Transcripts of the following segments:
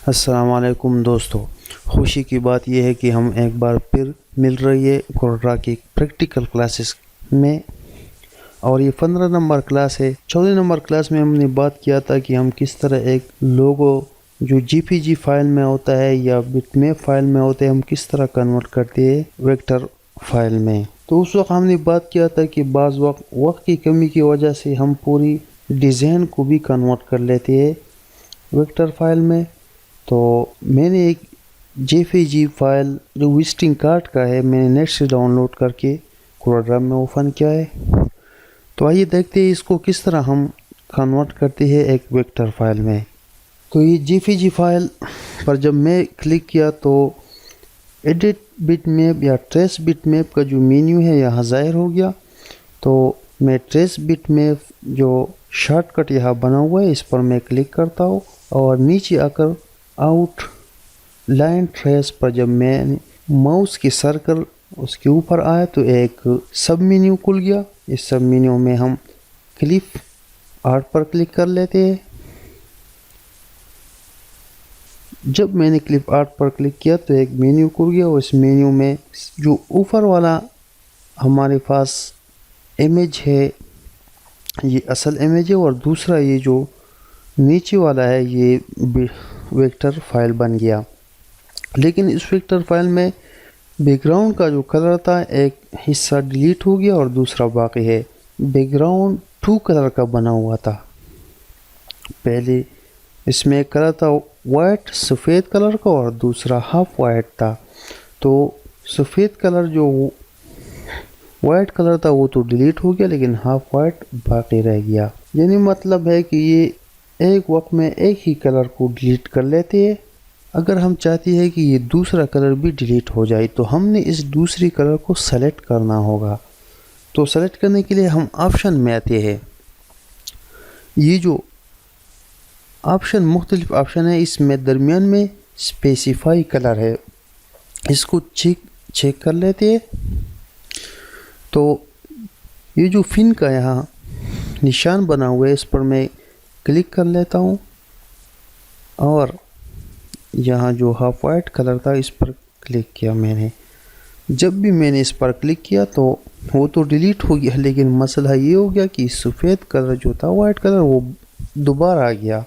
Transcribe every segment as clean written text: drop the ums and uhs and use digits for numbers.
अस्सलाम वालेकुम दोस्तों। खुशी की बात यह है कि हम एक बार फिर मिल रही है कोर्रा की प्रैक्टिकल क्लासेस में, और ये 15 नंबर क्लास है। 14 नंबर क्लास में हमने बात किया था कि हम किस तरह एक लोगो जो जीपीजी फाइल में होता है या बिटमैप फाइल में होते हैं, हम किस तरह कन्वर्ट करते हैं वेक्टर फाइल में। तो उस वक्त हमने बात किया था कि बाज़ वक्त की कमी की वजह से हम पूरी डिज़ाइन को भी कन्वर्ट कर लेते हैं वेक्टर फाइल में। तो मैंने एक जेपीजी फाइल जो विजिटिंग कार्ड का है, मैंने नेट से डाउनलोड करके कोरोड्राम में ओपन किया है। तो आइए देखते हैं इसको किस तरह हम कन्वर्ट करते हैं एक वेक्टर फाइल में। तो ये जेपीजी फाइल पर जब मैं क्लिक किया तो एडिट बिटमैप या ट्रेस बिटमैप का जो मेन्यू है यहाँ ज़ाहिर हो गया। तो मैं ट्रेस बिटमैप जो शॉर्टकट यहाँ बना हुआ है इस पर मैं क्लिक करता हूँ, और नीचे आकर आउट लाइन ट्रेस पर जब मैं माउस की सर्कल उसके ऊपर आया तो एक सब मेन्यू खुल गया। इस सब मेन्यू में हम क्लिप आर्ट पर क्लिक कर लेते हैं। जब मैंने क्लिप आर्ट पर क्लिक किया तो एक मेन्यू खुल गया, और इस मेन्यू में जो ऊपर वाला हमारे पास इमेज है ये असल इमेज है, और दूसरा ये जो नीचे वाला है ये वेक्टर फाइल बन गया। लेकिन इस वेक्टर फाइल में बैकग्राउंड का जो कलर था एक हिस्सा डिलीट हो गया और दूसरा बाकी है। बैकग्राउंड 2 कलर का बना हुआ था। पहले इसमें एक कलर था वाइट सफ़ेद कलर का और दूसरा हाफ वाइट था। तो सफ़ेद कलर जो वाइट कलर था वो तो डिलीट हो गया, लेकिन हाफ वाइट बाकी रह गया। यानी मतलब है कि ये एक वक्त में एक ही कलर को डिलीट कर लेते हैं। अगर हम चाहते हैं कि ये दूसरा कलर भी डिलीट हो जाए तो हमने इस दूसरी कलर को सेलेक्ट करना होगा। तो सेलेक्ट करने के लिए हम ऑप्शन में आते हैं। ये जो ऑप्शन मुख्तलिफ ऑप्शन है, इसमें दरमियान में स्पेसिफाई कलर है, इसको चेक कर लेते हैं। तो ये जो फिन का यहाँ निशान बना हुआ है इस पर मैं क्लिक कर लेता हूँ, और यहाँ जो हाफ वाइट कलर था इस पर क्लिक किया मैंने। जब भी मैंने इस पर क्लिक किया तो वो तो डिलीट हो गया, लेकिन मसला ये हो गया कि सफ़ेद कलर जो था वाइट कलर वो दोबारा आ गया।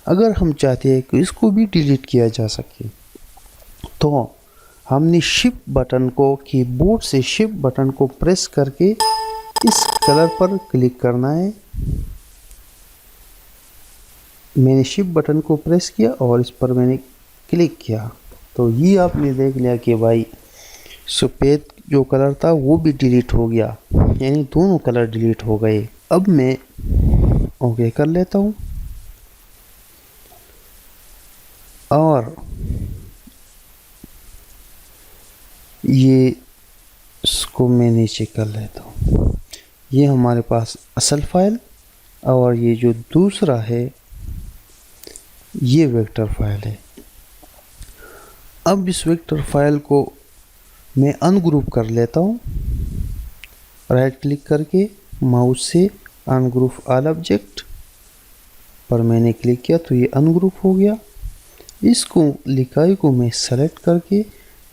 अगर हम चाहते हैं कि इसको भी डिलीट किया जा सके तो हमने शिफ्ट बटन को कीबोर्ड से शिफ्ट बटन को प्रेस करके इस कलर पर क्लिक करना है। मैंने शिफ्ट बटन को प्रेस किया और इस पर मैंने क्लिक किया तो ये आपने देख लिया कि भाई सफ़ेद जो कलर था वो भी डिलीट हो गया, यानी दोनों कलर डिलीट हो गए। अब मैं ओके कर लेता हूँ और ये इसको मैं नीचे कर लेता हूँ। ये हमारे पास असल फाइल, और ये जो दूसरा है ये वेक्टर फाइल है। अब इस वेक्टर फाइल को मैं अनग्रुप कर लेता हूँ। राइट क्लिक करके माउस से अनग्रुप ऑल ऑब्जेक्ट पर मैंने क्लिक किया तो ये अनग्रुप हो गया। इसको लिखाई को मैं सेलेक्ट करके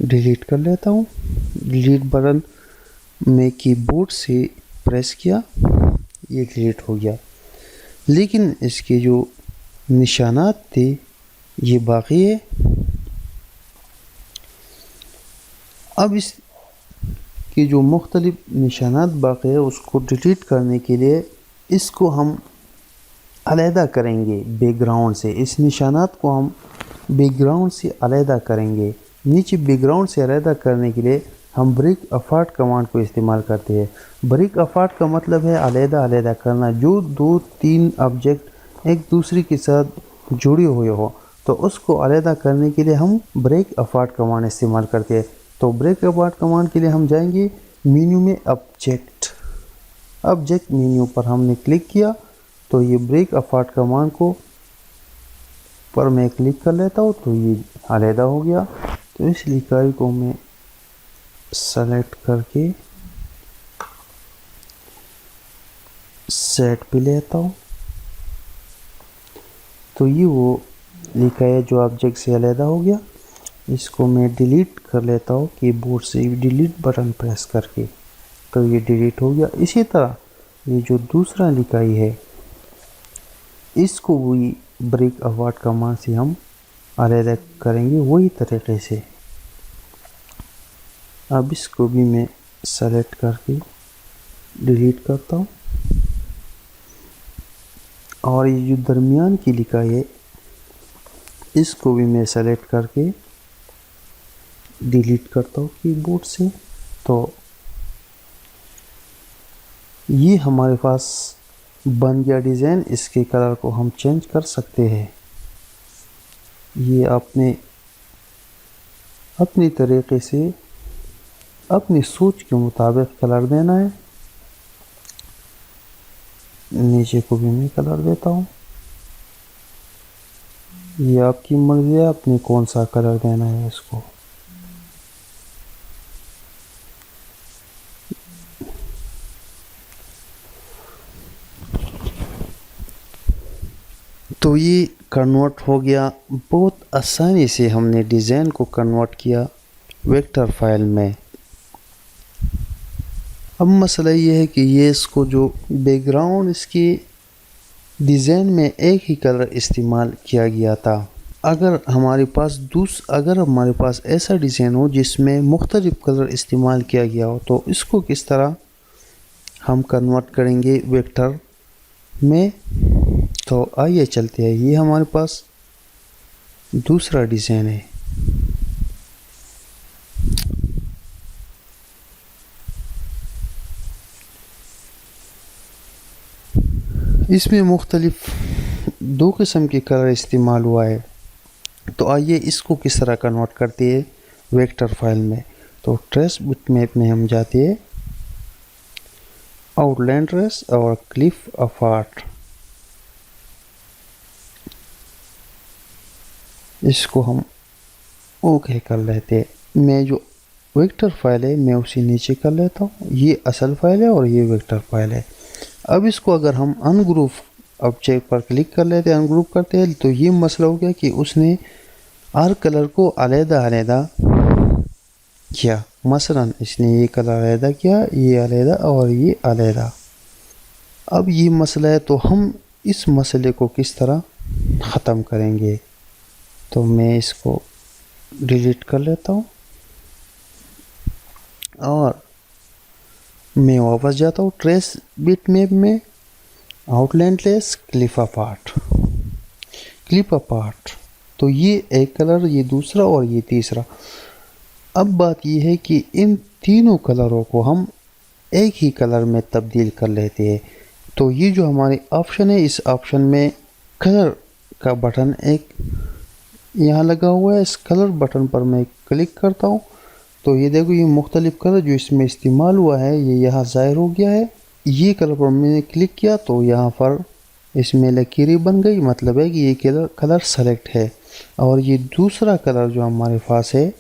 डिलीट कर लेता हूँ। डिलीट बटन में कीबोर्ड से प्रेस किया, ये डिलीट हो गया, लेकिन इसके जो निशानात थे ये बाकी है। अब इस के जो मुख्तलिफ निशानात बाकी है उसको डिलीट करने के लिए इसको हम अलहदा करेंगे बैकग्राउंड से। इस निशानात को हम बैकग्राउंड से अलहदा करेंगे। नीचे बैकग्राउंड से अलहदा करने के लिए हम ब्रेक अपार्ट कमांड को इस्तेमाल करते हैं। ब्रेक अपार्ट का मतलब है अलहदा अलहदा करना। जो 2-3 ऑब्जेक्ट एक दूसरे के साथ जुड़े हुए हो तो उसको अलहदा करने के लिए हम ब्रेक अपार्ट कमांड इस्तेमाल करते हैं। तो ब्रेक अपार्ट कमांड के लिए हम जाएंगे मेन्यू में ऑब्जेक्ट मेन्यू पर हमने क्लिक किया तो ये ब्रेक अपार्ट कमांड को पर मैं क्लिक कर लेता हूँ तो ये अलहदा हो गया। तो इस लिखाई को मैं सेलेक्ट करके सेट पे लेता हूँ तो ये वो लिखा है जो ऑब्जेक्ट से अलहदा हो गया, इसको मैं डिलीट कर लेता हूँ कीबोर्ड से डिलीट बटन प्रेस करके, तो ये डिलीट हो गया। इसी तरह ये जो दूसरा लिखाई है इसको वही ब्रेक अवार्ड कमांड से हम अलग करेंगे वही तरीके से। अब इसको भी मैं सेलेक्ट करके डिलीट करता हूँ और ये जो दरमियान की लिखाई है इसको भी मैं सेलेक्ट करके डिलीट करता हूँ कीबोर्ड से। तो ये हमारे पास बन गया डिज़ाइन। इसके कलर को हम चेंज कर सकते हैं। ये आपने अपनी तरीके से अपनी सोच के मुताबिक कलर देना है। नीचे को भी मैं कलर देता हूँ। ये आपकी मर्जी है आपने कौन सा कलर देना है इसको। तो ये कन्वर्ट हो गया। बहुत आसानी से हमने डिज़ाइन को कन्वर्ट किया वेक्टर फाइल में। अब मसला ये है कि ये इसको जो बैकग्राउंड इसकी डिज़ाइन में एक ही कलर इस्तेमाल किया गया था। अगर हमारे पास ऐसा डिज़ाइन हो जिसमें मुख्तलिफ कलर इस्तेमाल किया गया हो तो इसको किस तरह हम कन्वर्ट करेंगे वेक्टर में। तो आइए चलते हैं। ये हमारे पास दूसरा डिज़ाइन है। इसमें मुख्तलिफ दो किस्म के कलर इस्तेमाल हुआ है। तो आइए इसको किस तरह कन्वर्ट करते हैं वेक्टर फाइल में। तो ट्रेस बिटमैप में हम जाते हैं, आउटलाइन ट्रेस और क्लिप अपार्ट। इसको हम ओके कर लेते हैं। मैं जो वेक्टर फाइल है मैं उसे नीचे कर लेता हूँ। ये असल फाइल है और ये वेक्टर फाइल है। अब इसको अगर हम अनग्रुप ऑब्जेक्ट पर क्लिक कर लेते हैं, अनग्रुप करते हैं, तो ये मसला हो गया कि उसने हर कलर को अलग-अलग किया। मसलन इसने ये कलर अलग किया, ये अलग और ये अलग। अब ये मसला है तो हम इस मसले को किस तरह ख़त्म करेंगे। तो मैं इसको डिलीट कर लेता हूँ और मैं वापस जाता हूँ ट्रेस बिटमैप में, आउटलाइन ट्रेस, क्लिप अपार्ट। तो ये एक कलर, ये दूसरा और ये तीसरा। अब बात ये है कि इन तीनों कलरों को हम एक ही कलर में तब्दील कर लेते हैं। तो ये जो हमारी ऑप्शन है, इस ऑप्शन में कलर का बटन एक यहाँ लगा हुआ है। इस कलर बटन पर मैं क्लिक करता हूँ तो ये देखो ये मुख्तलिफ कलर जो इसमें इस्तेमाल हुआ है ये यहाँ ज़ाहिर हो गया है। ये कलर पर मैंने क्लिक किया तो यहाँ पर इसमें लकीरें बन गई, मतलब है कि ये कलर सेलेक्ट है। और ये दूसरा कलर जो हमारे पास है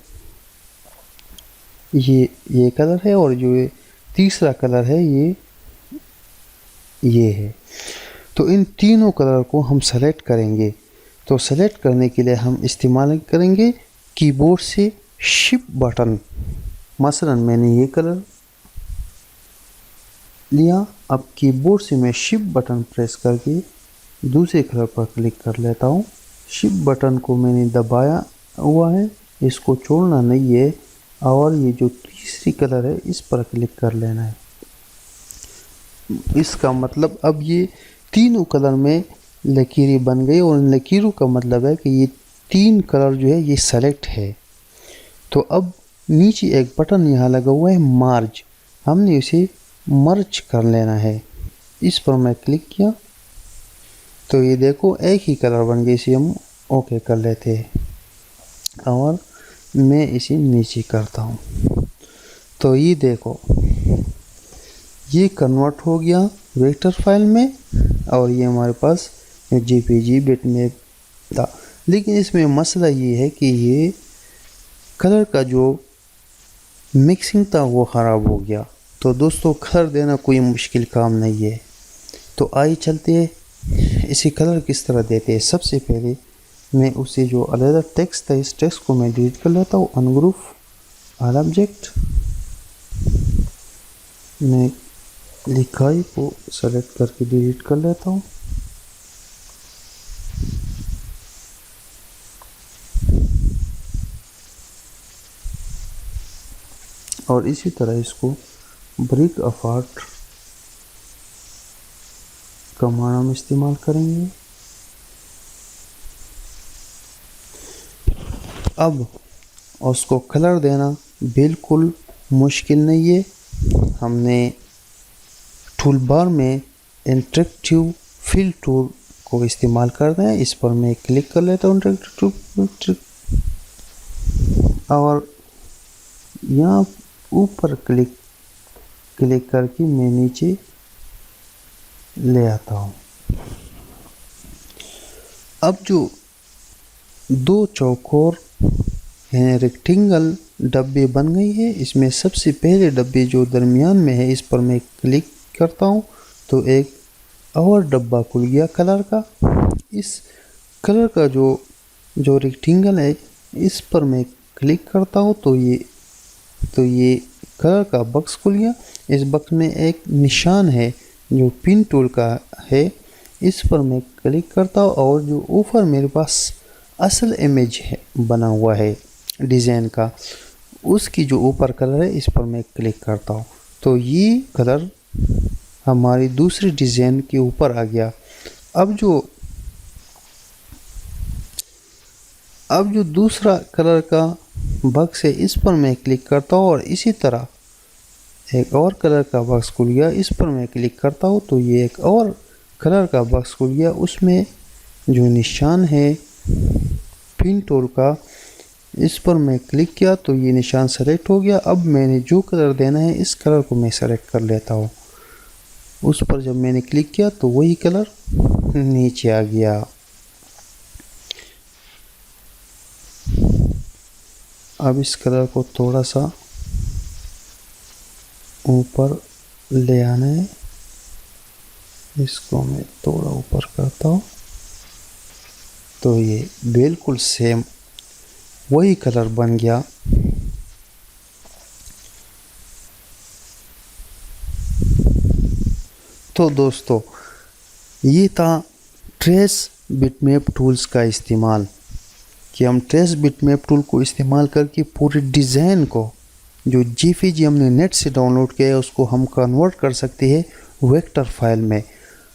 ये कलर है और जो ये तीसरा कलर है ये है। तो इन तीनों कलर को हम सेलेक्ट करेंगे। तो सेलेक्ट करने के लिए हम इस्तेमाल करेंगे कीबोर्ड से शिफ्ट बटन। मसलन मैंने ये कलर लिया, अब कीबोर्ड से मैं शिफ्ट बटन प्रेस करके दूसरे कलर पर क्लिक कर लेता हूँ। शिफ्ट बटन को मैंने दबाया हुआ है, इसको छोड़ना नहीं है और ये जो तीसरी कलर है इस पर क्लिक कर लेना है। इसका मतलब अब ये तीनों कलर में लकीरें बन गई और इन लकीरों का मतलब है कि ये तीन कलर जो है ये सेलेक्ट है। तो अब नीचे एक बटन यहाँ लगा हुआ है मार्ज, हमने इसे मर्ज कर लेना है। इस पर मैं क्लिक किया तो ये देखो एक ही कलर बन गया। इसे हम ओके कर लेते हैं और मैं इसे नीचे करता हूँ तो ये देखो ये कन्वर्ट हो गया वेक्टर फाइल में और ये हमारे पास जेपीजी बिटमैप था। लेकिन इसमें मसला ये है कि ये कलर का जो मिक्सिंग था वो ख़राब हो गया। तो दोस्तों कलर देना कोई मुश्किल काम नहीं है। तो आइए चलते हैं इसे कलर किस तरह देते हैं। सबसे पहले मैं उसे जो अलग टेक्स्ट था इस टेक्स्ट को मैं डिलीट कर लेता हूँ। अनग्रुप ऑल ऑब्जेक्ट, मैं लिखाई को सेलेक्ट करके डिलीट कर लेता हूँ। और इसी तरह इसको ब्रेक अपार्ट कमांड हम इस्तेमाल करेंगे। अब उसको कलर देना बिल्कुल मुश्किल नहीं है। हमने टूल बार में इंटरेक्टिव फिल टूल को इस्तेमाल करना है। इस पर मैं क्लिक कर लेता हूँ इंटरेक्टिव, और यहाँ ऊपर क्लिक करके मैं नीचे ले आता हूँ। अब जो दो चौकोर यानी रेक्टेंगल डब्बे बन गई है, इसमें सबसे पहले डब्बे जो दरमियान में है इस पर मैं क्लिक करता हूँ तो एक और डब्बा खुल गया कलर का। इस कलर का जो रेक्टेंगल है इस पर मैं क्लिक करता हूँ तो ये कलर का बक्स खुल गया। इस बक्स में एक निशान है जो पिन टूल का है, इस पर मैं क्लिक करता हूँ और जो ऊपर मेरे पास असल इमेज है बना हुआ है डिज़ाइन का, उसकी जो ऊपर कलर है इस पर मैं क्लिक करता हूँ तो ये कलर हमारी दूसरी डिज़ाइन के ऊपर आ गया। अब जो दूसरा कलर का बक्स है इस पर मैं क्लिक करता हूँ और इसी तरह एक और कलर का बक्स खुल गया, इस पर मैं क्लिक करता हूँ तो ये एक और कलर का बक्स खुल गया। उसमें जो निशान है पिन टूल का इस पर मैं क्लिक किया तो ये निशान सेलेक्ट हो गया। अब मैंने जो कलर देना है इस कलर को मैं सेलेक्ट कर लेता हूँ। उस पर जब मैंने क्लिक किया तो वही कलर नीचे आ गया। अब इस कलर को थोड़ा सा ऊपर ले आना है, इसको मैं थोड़ा ऊपर करता हूँ तो ये बिल्कुल सेम वही कलर बन गया। तो दोस्तों ये था ट्रेस बिटमैप टूल्स का इस्तेमाल, कि हम ट्रेस बिटमैप टूल को इस्तेमाल करके पूरे डिज़ाइन को जो जेपीजी हमने नेट से डाउनलोड किया है उसको हम कन्वर्ट कर सकते हैं वेक्टर फाइल में।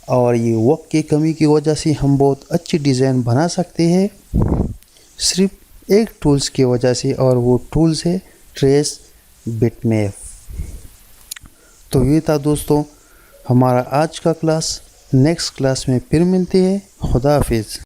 और ये वक्त की कमी की वजह से हम बहुत अच्छी डिज़ाइन बना सकते हैं सिर्फ एक टूल्स की वजह से, और वो टूल्स है ट्रेस बिटमैप। तो ये था दोस्तों हमारा आज का क्लास। नेक्स्ट क्लास में फिर मिलते हैं। खुदा हाफिज़।